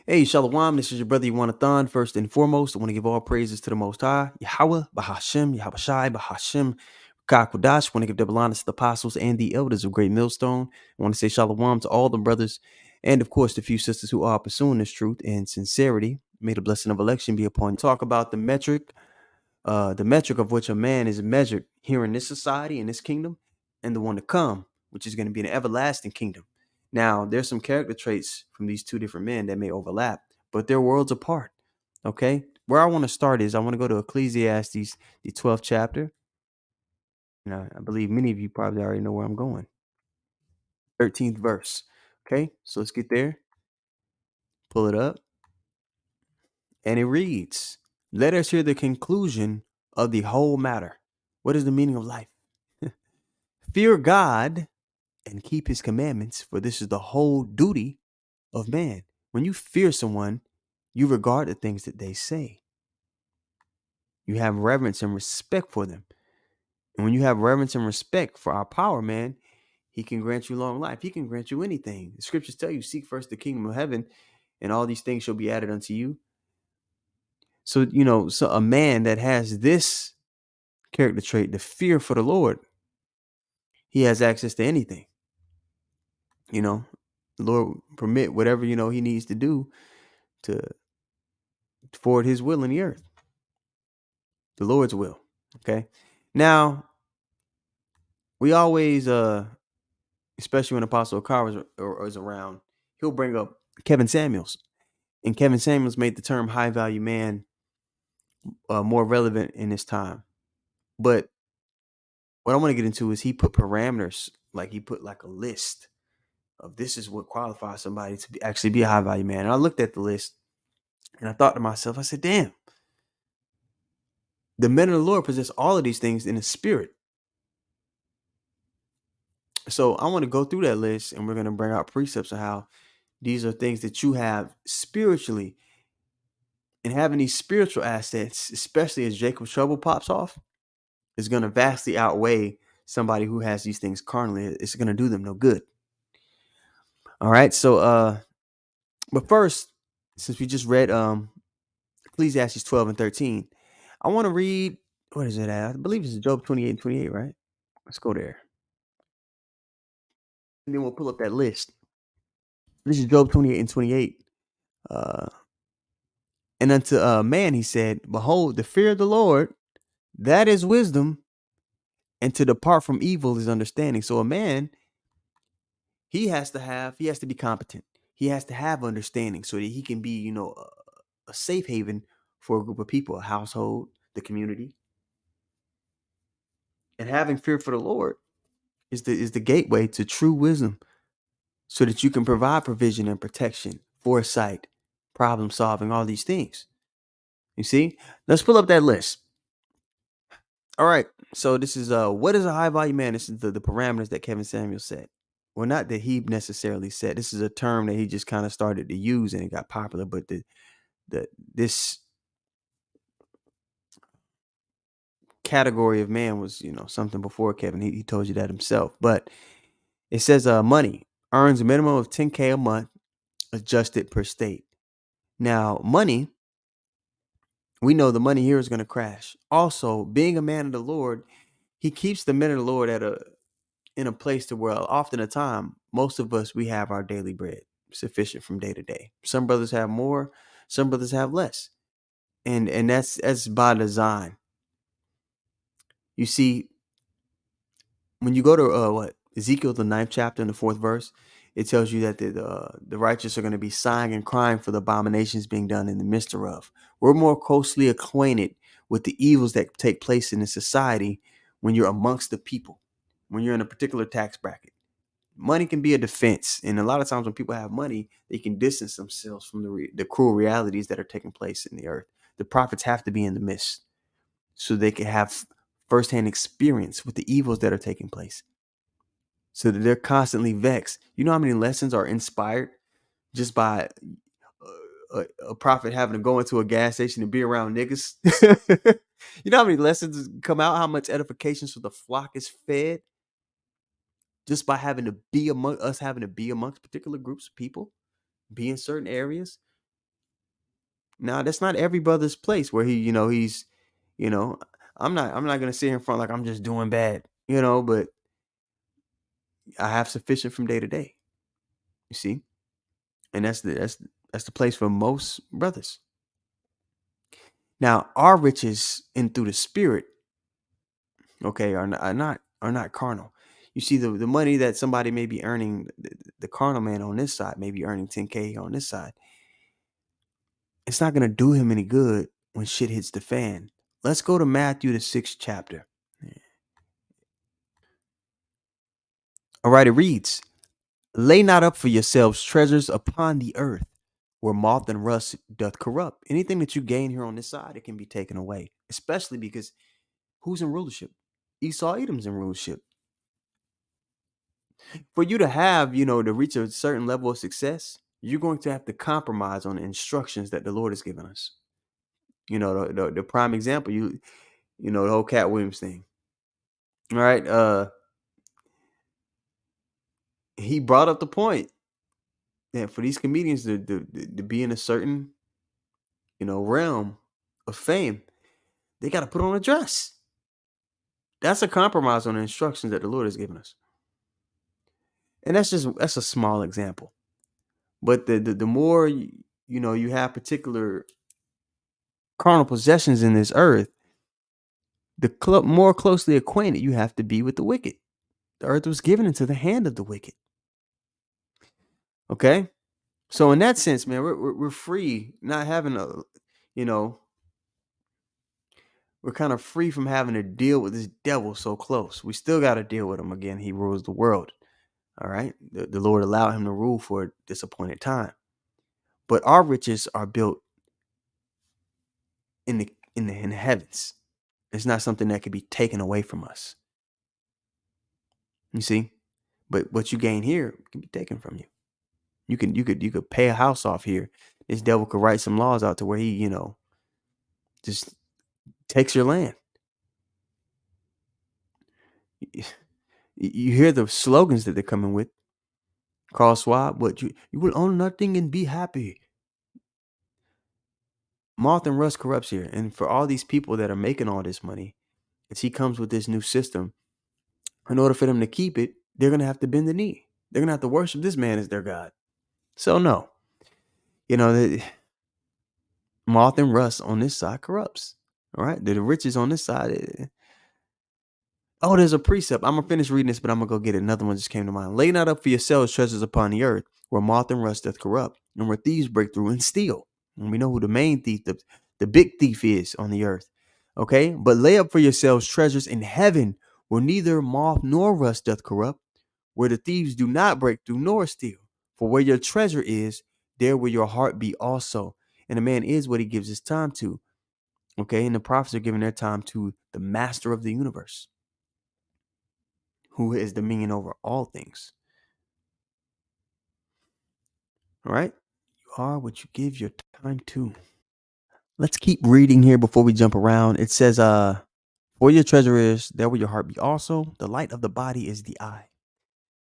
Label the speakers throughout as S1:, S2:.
S1: Hey, Shalom, this is your brother Yawanathan. First and foremost, I want to give all praises to the Most High, Yahweh, Bahashem, Yahweh Shai, Bahashem, Kakwadash. I want to give double honors to the apostles and the elders of Great Millstone. I want to say Shalom to all the brothers and, of course, the few sisters who are pursuing this truth and sincerity. May the blessing of election be upon you. Talk about the metric of which a man is measured here in this society, in this kingdom, and the one to come, which is going to be an everlasting kingdom. Now, there's some character traits from these two different men that may overlap, but they're worlds apart. Okay, where I want to start is I want to go to Ecclesiastes, the 12th chapter. And I believe many of you probably already know where I'm going. 13th verse. Okay, so let's get there. Pull it up. And it reads, "Let us hear the conclusion of the whole matter." What is the meaning of life? Fear God and keep his commandments, for this is the whole duty of man. When you fear someone, you regard the things that they say. You have reverence and respect for them. And when you have reverence and respect for our power, man, he can grant you long life. He can grant you anything. The scriptures tell you, seek first the kingdom of heaven, and all these things shall be added unto you. So, so a man that has this character trait, the fear for the Lord, he has access to anything. The Lord permit whatever, he needs to do to forward his will in the earth. The Lord's will. Okay. Now, we always, especially when Apostle Carr is around, he'll bring up Kevin Samuels. And Kevin Samuels made the term high value man more relevant in this time. But what I want to get into is he put parameters, like he put like a list of this is what qualifies somebody to actually be a high value man. And I looked at the list and I thought to myself, I said, damn, the men of the Lord possess all of these things in the spirit. So I want to go through that list and we're going to bring out precepts of how these are things that you have spiritually. And having these spiritual assets, especially as Jacob's trouble pops off, is going to vastly outweigh somebody who has these things carnally. It's going to do them no good. All right. So, but first, since we just read Ecclesiastes 12 and 13, I want to read, what is it at? I believe it's Job 28 and 28, right? Let's go there. And then we'll pull up that list. This is Job 28 and 28. And unto man, he said, behold, the fear of the Lord, that is wisdom, and to depart from evil is understanding. So a man, he has to be competent. He has to have understanding so that he can be, a safe haven for a group of people, a household, the community. And having fear for the Lord is the gateway to true wisdom, so that you can provide provision and protection, foresight, problem solving, all these things. You see? Let's pull up that list. All right. So this is what is a high value man? This is the parameters that Kevin Samuel said. Well, not that he necessarily said. This is a term that he just kind of started to use and it got popular. But this category of man was, something before Kevin. He told you that himself. But it says money earns a minimum of 10K a month, adjusted per state. Now, money, we know the money here is going to crash. Also, being a man of the Lord, he keeps the men of the Lord in a place to where often a time, most of us, we have our daily bread sufficient from day to day. Some brothers have more, some brothers have less. And that's by design. You see, when you go to Ezekiel, the 9th chapter and the 4th verse, it tells you that the righteous are going to be sighing and crying for the abominations being done in the midst thereof. We're more closely acquainted with the evils that take place in the society when you're amongst the people, when you're in a particular tax bracket. Money can be a defense, and a lot of times when people have money, they can distance themselves from the cruel realities that are taking place in the earth. The prophets have to be in the midst so they can have firsthand experience with the evils that are taking place, so that they're constantly vexed. You know how many lessons are inspired just by a prophet having to go into a gas station and be around niggas? You know how many lessons come out, how much edification so the flock is fed just by having to be amongst particular groups of people, be in certain areas. Now that's not every brother's place where he's, you know, I'm not gonna sit here in front like I'm just doing bad, but I have sufficient from day to day. You see, and that's the place for most brothers. Now our riches in through the spirit, okay, are not carnal. You see, the money that somebody may be earning, the carnal man on this side may be earning 10K on this side. It's not gonna do him any good when shit hits the fan. Let's go to Matthew the 6th chapter. All right, it reads, "Lay not up for yourselves treasures upon the earth, where moth and rust doth corrupt." Anything that you gain here on this side, it can be taken away. Especially because who's in rulership? Esau Edom's in rulership. For you to have, to reach a certain level of success, you're going to have to compromise on the instructions that the Lord has given us. The prime example, the whole Cat Williams thing. All right. He brought up the point that for these comedians to be in a certain, realm of fame, they got to put on a dress. That's a compromise on the instructions that the Lord has given us. And that's a small example. But the more you have particular carnal possessions in this earth, the more closely acquainted you have to be with the wicked. The earth was given into the hand of the wicked. Okay, so in that sense, man, we're free, not having we're kind of free from having to deal with this devil so close. We still got to deal with him again. He rules the world. All right, the Lord allowed him to rule for a disappointed time, but our riches are built in the heavens. It's not something that can be taken away from us. You see, but what you gain here can be taken from you. You could pay a house off here. This devil could write some laws out to where he, just takes your land. You hear the slogans that they're coming with. Carl Schwab, what you will own nothing and be happy. Moth and rust corrupts here. And for all these people that are making all this money, as he comes with this new system, in order for them to keep it, they're going to have to bend the knee. They're going to have to worship this man as their God. So no, the moth and rust on this side corrupts. All right. The riches on this side. Oh, there's a precept. I'm going to finish reading this, but I'm going to go get it. Another one just came to mind. "Lay not up for yourselves treasures upon the earth, where moth and rust doth corrupt, and where thieves break through and steal." And we know who the main thief, the big thief is on the earth. Okay. "But lay up for yourselves treasures in heaven, where neither moth nor rust doth corrupt, where the thieves do not break through nor steal. For where your treasure is, there will your heart be also." And a man is what he gives his time to. Okay. And the prophets are giving their time to the master of the universe, who has dominion over all things. All right. You are what you give your time to. Let's keep reading here before we jump around. It says, "For your treasure is, there will your heart be also. The light of the body is the eye.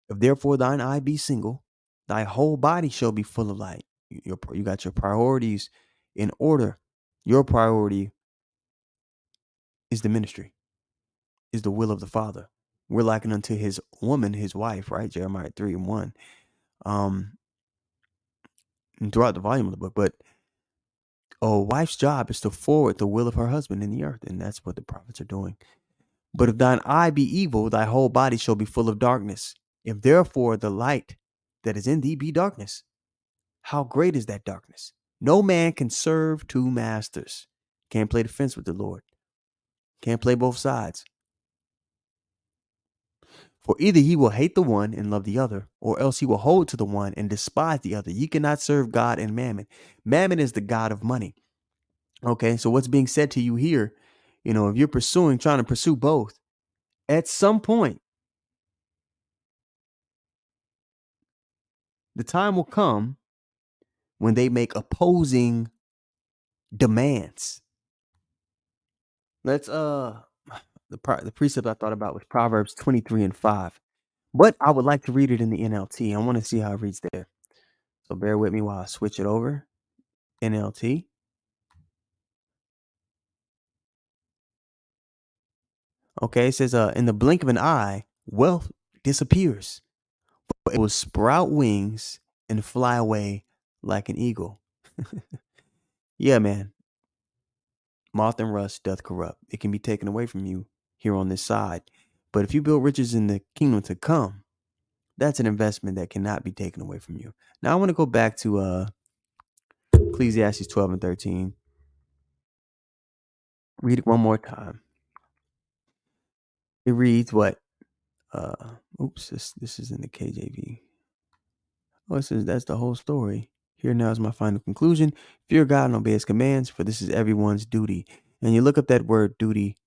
S1: If therefore thine eye be single, thy whole body shall be full of light." You got your priorities in order. Your priority is the ministry, is the will of the Father. We're likened unto his woman, his wife, right? Jeremiah 3:1. And throughout the volume of the book. But a wife's job is to forward the will of her husband in the earth, and that's what the prophets are doing. "But if thine eye be evil, thy whole body shall be full of darkness. If therefore the light that is in thee be darkness, how great is that darkness? No man can serve two masters." Can't play the fence with the Lord. Can't play both sides. "For either he will hate the one and love the other, or else he will hold to the one and despise the other. Ye cannot serve God and mammon." Mammon is the god of money. Okay, so what's being said to you here, if you're trying to pursue both, at some point, the time will come when they make opposing demands. Let's the precept I thought about was Proverbs 23:5. But I would like to read it in the NLT. I want to see how it reads there. So bear with me while I switch it over. NLT. Okay, it says, in the blink of an eye, wealth disappears. But it will sprout wings and fly away like an eagle. Yeah, man. Moth and rust doth corrupt. It can be taken away from you here on this side. But if you build riches in the kingdom to come, that's an investment that cannot be taken away from you. Now I want to go back to Ecclesiastes 12 and 13. Read it one more time. It reads what? Oops, this is in the KJV. Oh, it says that's the whole story. Here now is my final conclusion. Fear God and obey his commands, for this is everyone's duty. And you look up that word duty.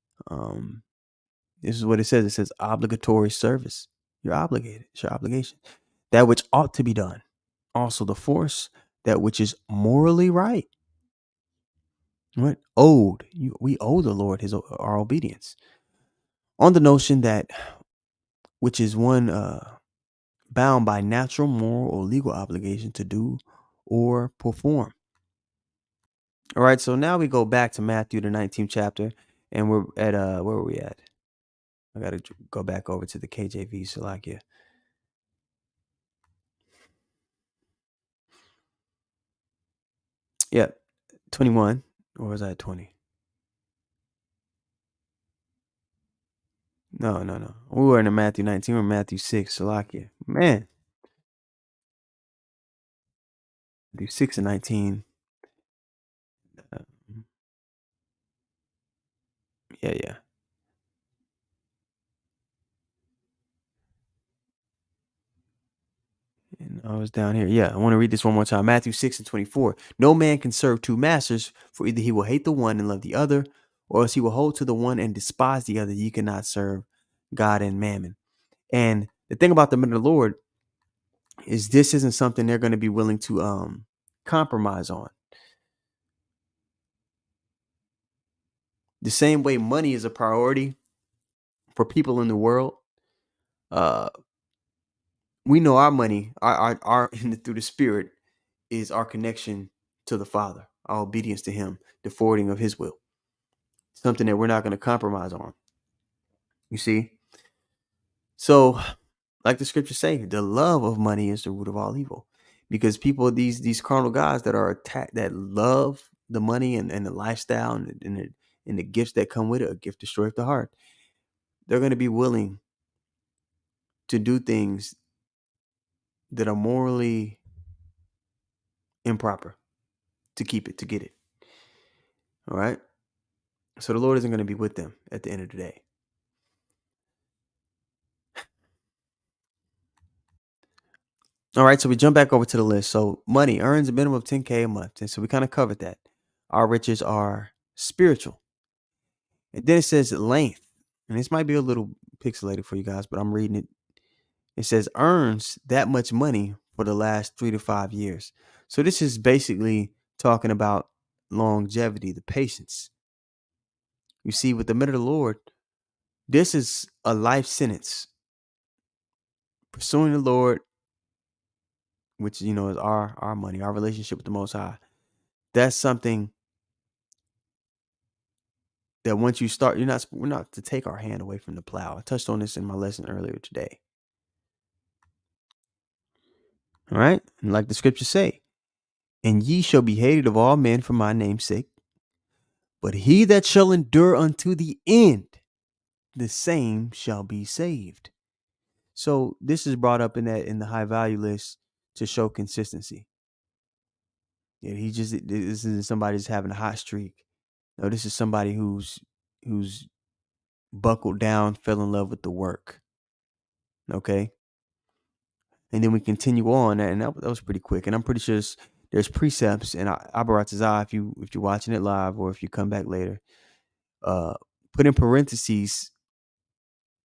S1: This is what it says. It says obligatory service. You're obligated. It's your obligation. That which ought to be done. Also the force, that which is morally right. What? Owed. We owe the Lord our obedience. On the notion that which is one bound by natural, moral, or legal obligation to do or perform. All right, so now we go back to Matthew, the 19th chapter, and we're at where were we at? I gotta go back over to the KJV, Salakia. Yeah, 21, or was I at 20? No. We were in Matthew 19, we're in Matthew 6, Salakia. Man, Matthew 6 and 19. Uh, yeah. And I was down here. Yeah, I want to read this one more time. Matthew 6 and 24. No man can serve two masters, for either he will hate the one and love the other, or else he will hold to the one and despise the other. You cannot serve God and mammon. And the thing about the men of the Lord is this isn't something they're going to be willing to compromise on. The same way money is a priority for people in the world, uh, we know our money, our through the Spirit, is our connection to the Father, our obedience to Him, the forwarding of His will. Something that we're not going to compromise on. You see? So, like the scriptures say, the love of money is the root of all evil. Because people, these carnal guys that are attacked, that love the money and the lifestyle and the gifts that come with it, a gift destroyeth the heart. They're going to be willing to do things that are morally improper to keep it, to get it. All right? So the Lord isn't going to be with them at the end of the day. All right, so we jump back over to the list. So money earns a minimum of 10K a month. And so we kind of covered that. Our riches are spiritual. And then it says length. And this might be a little pixelated for you guys, but I'm reading it. It says earns that much money for the last 3 to 5 years. So this is basically talking about longevity, the patience. You see, with the men of the Lord, this is a life sentence. Pursuing the Lord, which is our money, our relationship with the Most High. That's something that once you start, we're not to take our hand away from the plow. I touched on this in my lesson earlier today. All right, and like the scriptures say, and ye shall be hated of all men for my name's sake, but he that shall endure unto the end, the same shall be saved. So this is brought up in the high value list to show consistency. Yeah, this isn't somebody who's having a hot streak. No, this is somebody who's buckled down, fell in love with the work. Okay. And then we continue on, and that was pretty quick. And I'm pretty sure there's precepts and Abaratazah, if you're watching it live or if you come back later, put in parentheses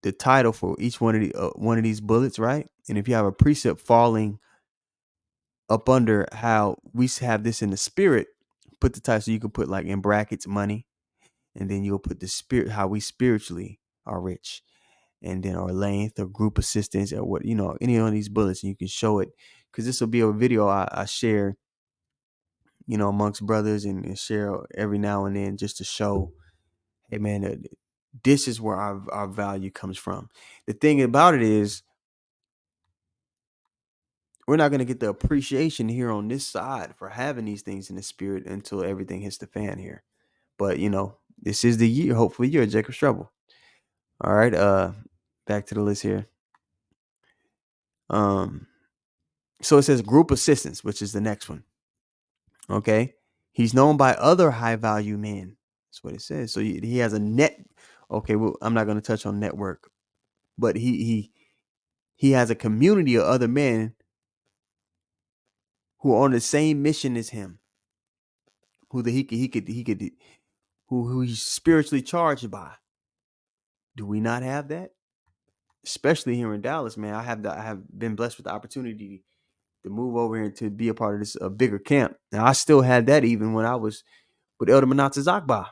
S1: the title for each one of these bullets, right? And if you have a precept falling up under how we have this in the spirit, put the title, so you can put like in brackets money, and then you'll put the spirit, how we spiritually are rich, and then our length or group assistance or what, any of these bullets, and you can show it, because this will be a video I share, amongst brothers and share every now and then, just to show, hey man, This is where our value comes from. The thing about it is, we're not going to get the appreciation here on this side for having these things in the spirit until everything hits the fan here. But this is the year, hopefully, year of Jacob's trouble. All right, back to the list here. So it says group assistance, which is the next one. Okay, he's known by other high value men. That's what it says. So he has a net. Okay, well, I'm not going to touch on network, but he has a community of other men who are on the same mission as him, who he's spiritually charged by. Do we not have that? Especially here in Dallas, man. I have been blessed with the opportunity to move over here to be a part of this bigger camp. Now I still had that even when I was with Elder Manata Zakba.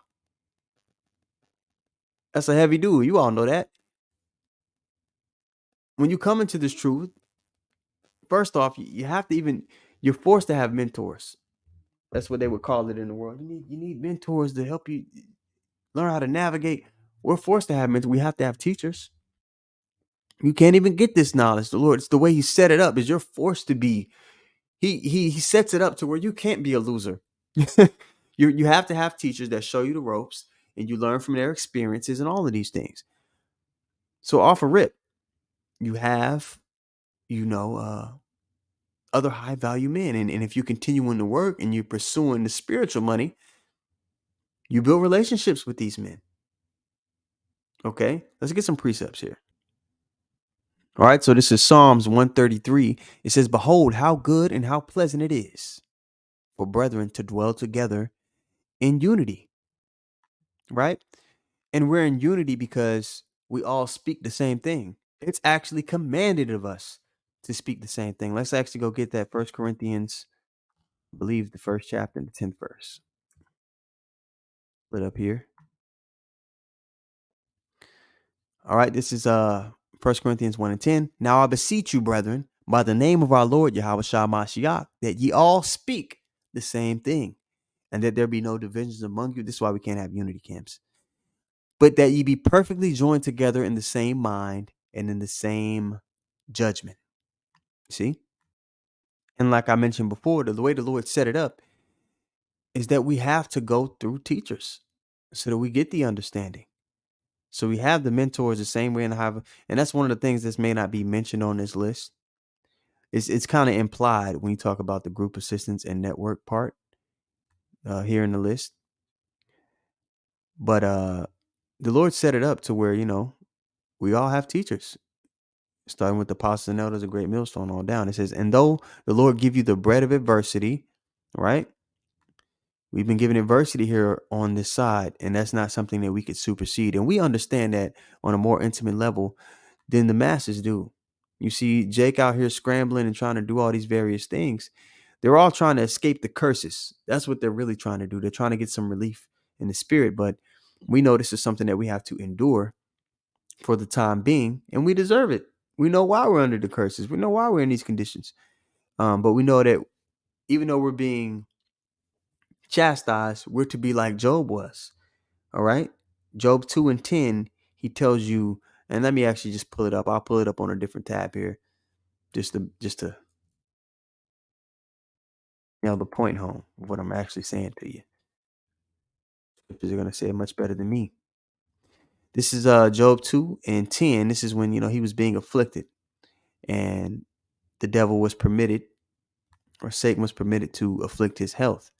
S1: That's a heavy dude. You all know that. When you come into this truth, first off, you have to you're forced to have mentors. That's what they would call it in the world. You need mentors to help you learn how to navigate. We're forced to have mentors. We have to have teachers. You can't even get this knowledge. The Lord, it's the way He set it up. Is you're forced to be. He sets it up to where you can't be a loser. You have to have teachers that show you the ropes, and you learn from their experiences and all of these things. So off a rip, you have, other high value men, and if you continue in the work and you're pursuing the spiritual money, you build relationships with these men. Okay, let's get some precepts here. All right, so this is Psalms 133. It says, "Behold, how good and how pleasant it is for brethren to dwell together in unity." Right? And we're in unity because we all speak the same thing. It's actually commanded of us to speak the same thing. Let's actually go get that. 1 Corinthians, I believe the first chapter and the 10th verse. Put up here. All right, this is 1 Corinthians 1 and 10. "Now I beseech you, brethren, by the name of our Lord Yahushua Mashiach, that ye all speak the same thing, and that there be no divisions among you." This is why we can't have unity camps. "But that ye be perfectly joined together in the same mind and in the same judgment." See? And like I mentioned before, the way the Lord set it up is that we have to go through teachers so that we get the understanding. So we have the mentors the same way, and that's one of the things that may not be mentioned on this list. It's kind of implied when you talk about the group assistance and network part here in the list. But the Lord set it up to where, we all have teachers, starting with the apostles and elders, a great millstone all down. It says, "And though the Lord give you the bread of adversity," right? We've been given adversity here on this side, and that's not something that we could supersede. And we understand that on a more intimate level than the masses do. You see Jake out here scrambling and trying to do all these various things. They're all trying to escape the curses. That's what they're really trying to do. They're trying to get some relief in the spirit. But we know this is something that we have to endure for the time being, and we deserve it. We know why we're under the curses. We know why we're in these conditions. But we know that even though we're being chastised, we're to be like Job was. All right. Job 2 and 10, he tells you, and let me actually just pull it up. I'll pull it up on a different tab here. Just to nail the point home of what I'm actually saying to you. Scriptures are gonna say it much better than me. This is Job 2 and 10. This is when he was being afflicted, and the devil was permitted, or Satan was permitted, to afflict his health.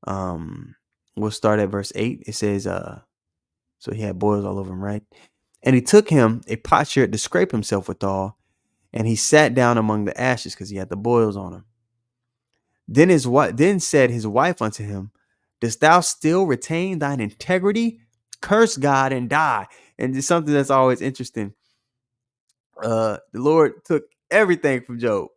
S1: We'll start at verse 8. It says, so he had boils all over him, right? "And he took him a potsherd to scrape himself withal, and he sat down among the ashes," because he had the boils on him. Then said his wife unto him, "Dost thou still retain thine integrity? Curse God and die." And it's something that's always interesting. The Lord took everything from Job.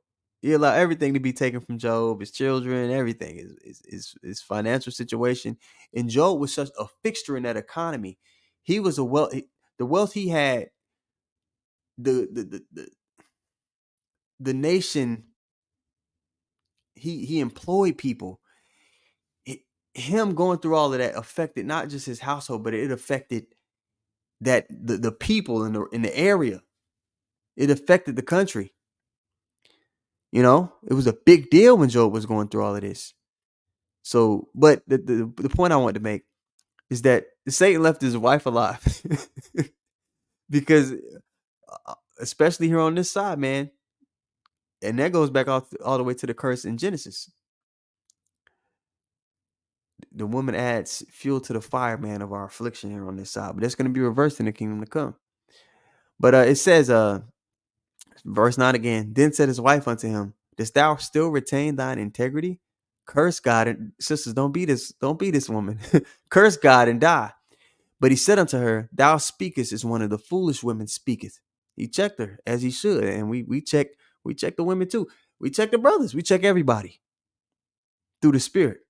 S1: He allowed everything to be taken from Job, his children, everything, his financial situation. And Job was such a fixture in that economy. He was the wealth he had, the nation, he employed people. Him going through all of that affected not just his household, but it affected that the people in the area, it affected the country. It was a big deal when Job was going through all of this. So, but the point I want to make is that Satan left his wife alive because, especially here on this side, man, and that goes back all the way to the curse in Genesis. The woman adds fuel to the fire, man, of our affliction here on this side, but that's going to be reversed in the kingdom to come. But it says, verse 9 again, then said his wife unto him, dost thou still retain thine integrity? Curse God and sisters, don't be this woman. Curse God and die. But he said unto her, thou speakest as one of the foolish women speaketh. He checked her as he should, and we check the women too. We check the brothers. We check everybody through the Spirit.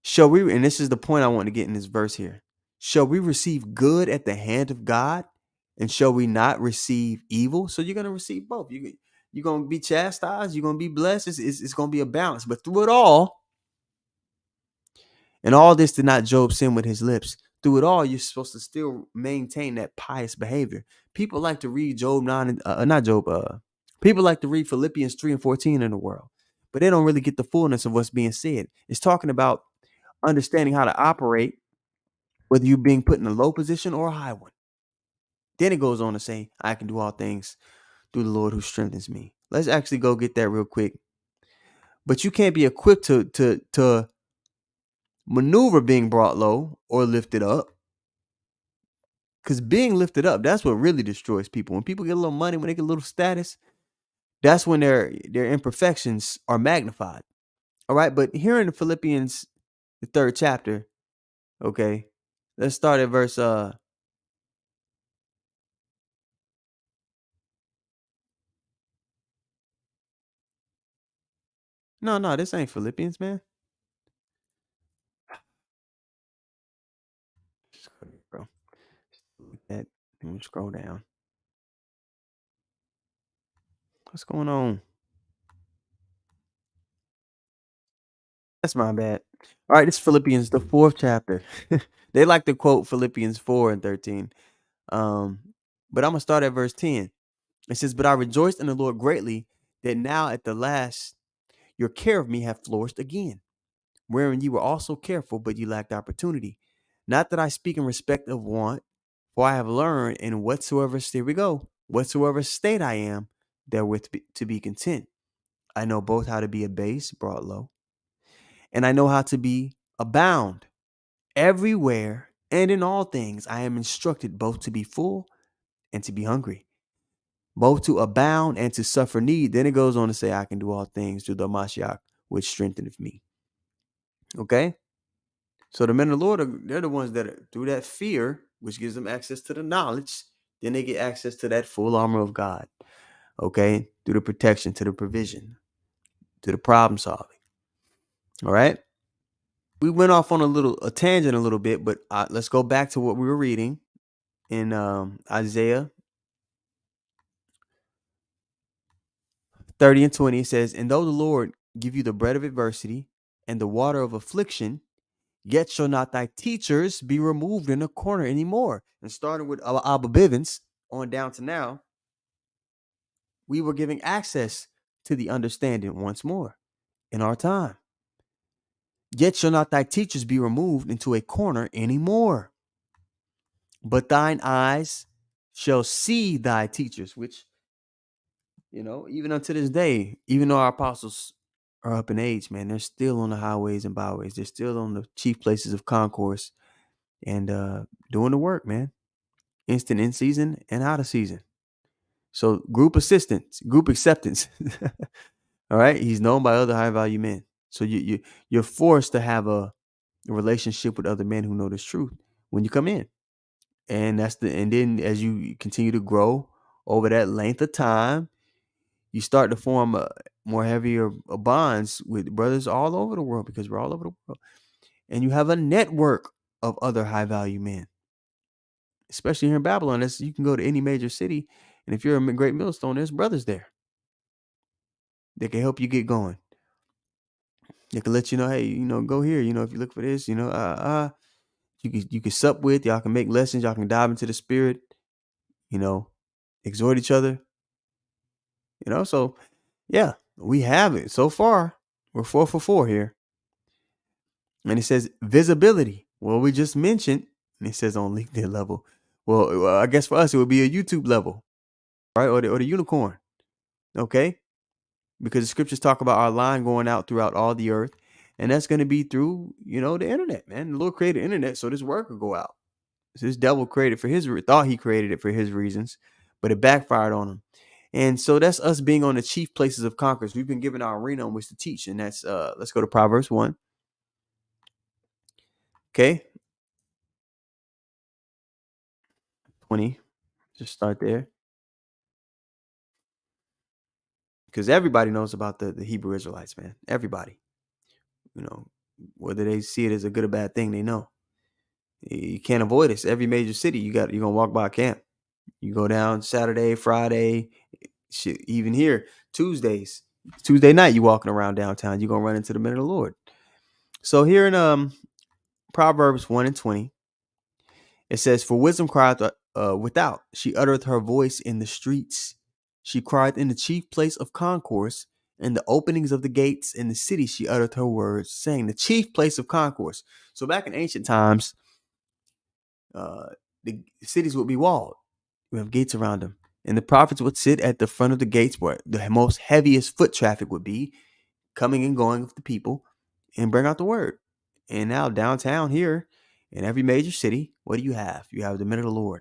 S1: Shall we? And this is the point I want to get in this verse here. Shall we receive good at the hand of God, and shall we not receive evil? So you're gonna receive both. You're gonna be chastised. You're gonna be blessed. It's gonna be a balance. But through it all, and all this did not Job sin with his lips. Through it all, you're supposed to still maintain that pious behavior. People like to read Job 9, not Job. People like to read Philippians 3 and 14 in the world, but they don't really get the fullness of what's being said. It's talking about understanding how to operate, whether you're being put in a low position or a high one. Then it goes on to say, I can do all things through the Lord who strengthens me. Let's actually go get that real quick. But you can't be equipped to maneuver being brought low or lifted up. Because being lifted up, that's what really destroys people. When people get a little money, when they get a little status, that's when their imperfections are magnified. All right. But here in the Philippians, the 3rd chapter, okay, let's start at verse no, this ain't Philippians, man. Bro. That, let me scroll down. What's going on? That's my bad. All right, this is Philippians, the 4th chapter. They like to quote Philippians 4 and 13. But I'm gonna start at verse 10. It says, but I rejoiced in the Lord greatly that now at the last your care of me hath flourished again, wherein you were also careful, but you lacked opportunity. Not that I speak in respect of want, for I have learned in whatsoever state I am, therewith to be content. I know both how to be abased, brought low, and I know how to be abound. Everywhere and in all things I am instructed both to be full and to be hungry, both to abound and to suffer need. Then it goes on to say, I can do all things through the Mashiach, which strengtheneth me. Okay? So the men of the Lord, they're the ones that are, through that fear, which gives them access to the knowledge, then they get access to that full armor of God. Okay? Through the protection, to the provision, to the problem solving. All right? We went off on a tangent a little bit, but let's go back to what we were reading in Isaiah 30 and 20. It says, and though the Lord give you the bread of adversity and the water of affliction, yet shall not thy teachers be removed in a corner anymore. And starting with Abba Bivens on down to now, we were giving access to the understanding once more in our time. Yet shall not thy teachers be removed into a corner anymore, but thine eyes shall see thy teachers, which, even unto this day, even though our apostles are up in age, man, they're still on the highways and byways. They're still on the chief places of concourse and doing the work, man. Instant in season and out of season. So group acceptance. All right. He's known by other high value men. So you're forced to have a relationship with other men who know this truth when you come in. And then as you continue to grow over that length of time, you start to form more heavier bonds with brothers all over the world, because we're all over the world. And you have a network of other high value men, especially here in Babylon. You can go to any major city, and if you're a great millstone, there's brothers there. They can help you get going. They can let you know, hey, go here. If you look for this, you can sup with, y'all can make lessons, y'all can dive into the spirit, you know, exhort each other, so yeah, we have it. So far, we're 4 for 4 here. And it says visibility. Well, we just mentioned, and it says on LinkedIn level. Well, I guess for us, it would be a YouTube level, right? Or the unicorn. Okay. Because the scriptures talk about our line going out throughout all the earth. And that's going to be through, the internet, man. The Lord created internet so this word could go out. So this devil created thought he created it for his reasons, but it backfired on him. And so that's us being on the chief places of conquerors. We've been given our arena on which to teach. And that's, let's go to Proverbs 1. Okay. 20. Just start there. Because everybody knows about the Hebrew Israelites, man. Everybody, you know, whether they see it as a good or bad thing, they know. You can't avoid it. Every major city, you're gonna walk by a camp. You go down Saturday, Friday, shit, even here Tuesday night, you walking around downtown, you're gonna run into the men of the Lord. So here in Proverbs 1:20, it says, "For wisdom crieth without; she uttereth her voice in the streets. She crieth in the chief place of concourse, in the openings of the gates in the city. She uttereth her words, saying, the chief place of concourse." So back in ancient times, the cities would be walled. We have gates around them, and the prophets would sit at the front of the gates where the most heaviest foot traffic would be, coming and going with the people, and bring out the word. And now downtown here, in every major city, what do you have? You have the men of the Lord,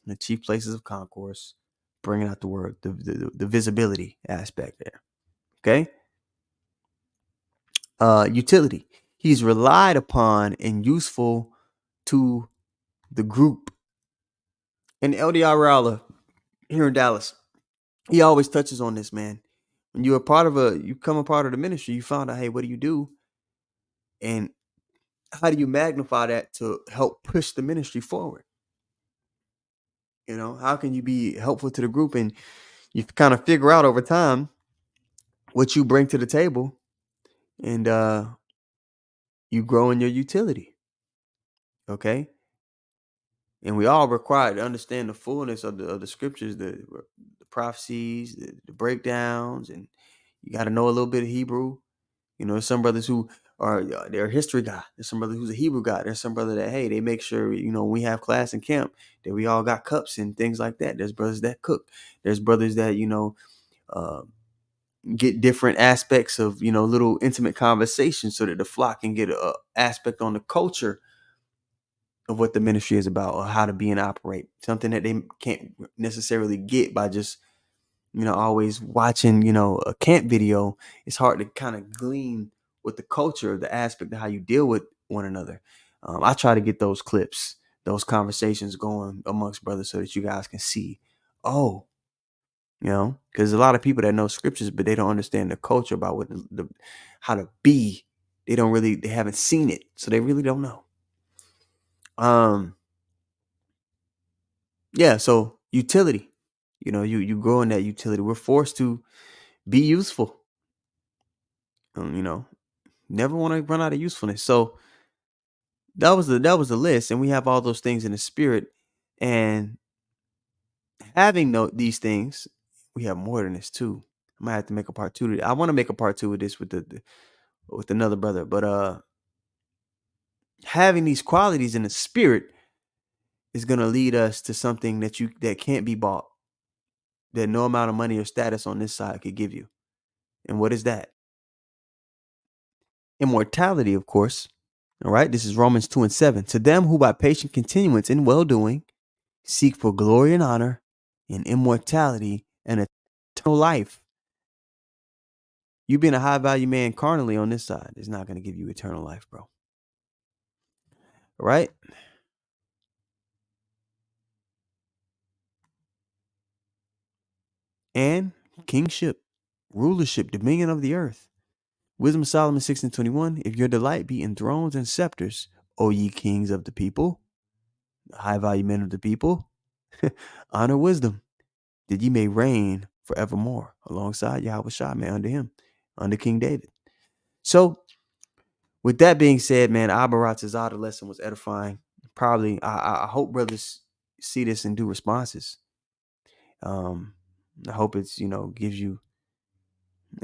S1: the chief places of concourse, bringing out the word, the visibility aspect there. Okay. Utility. He's relied upon and useful to the group. And LDR Rowler here in Dallas, he always touches on this, man. When you become a part of the ministry, you found out, hey, what do you do? And how do you magnify that to help push the ministry forward? How can you be helpful to the group? And you kind of figure out over time what you bring to the table, and you grow in your utility. Okay. And we all required to understand the fullness of the scriptures, the prophecies, the breakdowns, and you got to know a little bit of Hebrew. There's some brothers who are they're a history guy. There's some brother who's a Hebrew guy. There's some brother that, hey, they make sure when we have class in camp that we all got cups and things like that. There's brothers that cook. There's brothers that uh, get different aspects of little intimate conversations so that the flock can get a aspect on the culture of what the ministry is about, or how to be and operate, something that they can't necessarily get by just always watching a camp video. It's hard to kind of glean with the culture, the aspect of how you deal with one another. I try to get those clips, those conversations going amongst brothers so that you guys can see, because a lot of people that know scriptures, but they don't understand the culture about what how to be. They haven't seen it, so they really don't know. Yeah, so utility, you grow in that utility. We're forced to be useful. Never want to run out of usefulness. So that was the list, and we have all those things in the spirit. And having these things, we have more than this too. I might have to make a part 2. I want to make a part 2 of this with with another brother, but having these qualities in the spirit is going to lead us to something that can't be bought, that no amount of money or status on this side could give you. And what is that? Immortality, of course. All right. This is Romans 2:7. To them who by patient continuance in well-doing seek for glory and honor and immortality and eternal life. You being a high value man carnally on this side is not going to give you eternal life, bro. All right. And kingship, rulership, dominion of the earth. Wisdom of Solomon 6:21. If your delight be in thrones and scepters, O ye kings of the people, high value men of the people, honor wisdom, that ye may reign forevermore alongside Yahweh Shai, man, under him, under King David. So with that being said, man, Abarat Tazah, the lesson was edifying. probably I hope brothers see this and do responses. I hope it's, gives you,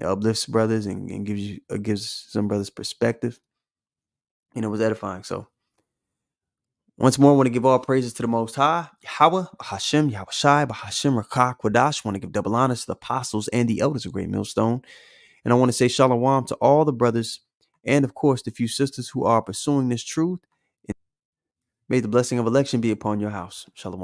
S1: uplifts brothers and gives some brothers perspective. It was edifying. So once more, I want to give all praises to the Most High, Yahweh, Hashem, Yahweh Shai, Bahashem, Rakah, Quadash. I want to give double honors to the apostles and the elders of Great Millstone. And I want to say shalom to all the brothers and, of course, the few sisters who are pursuing this truth. May the blessing of election be upon your house. Shalom.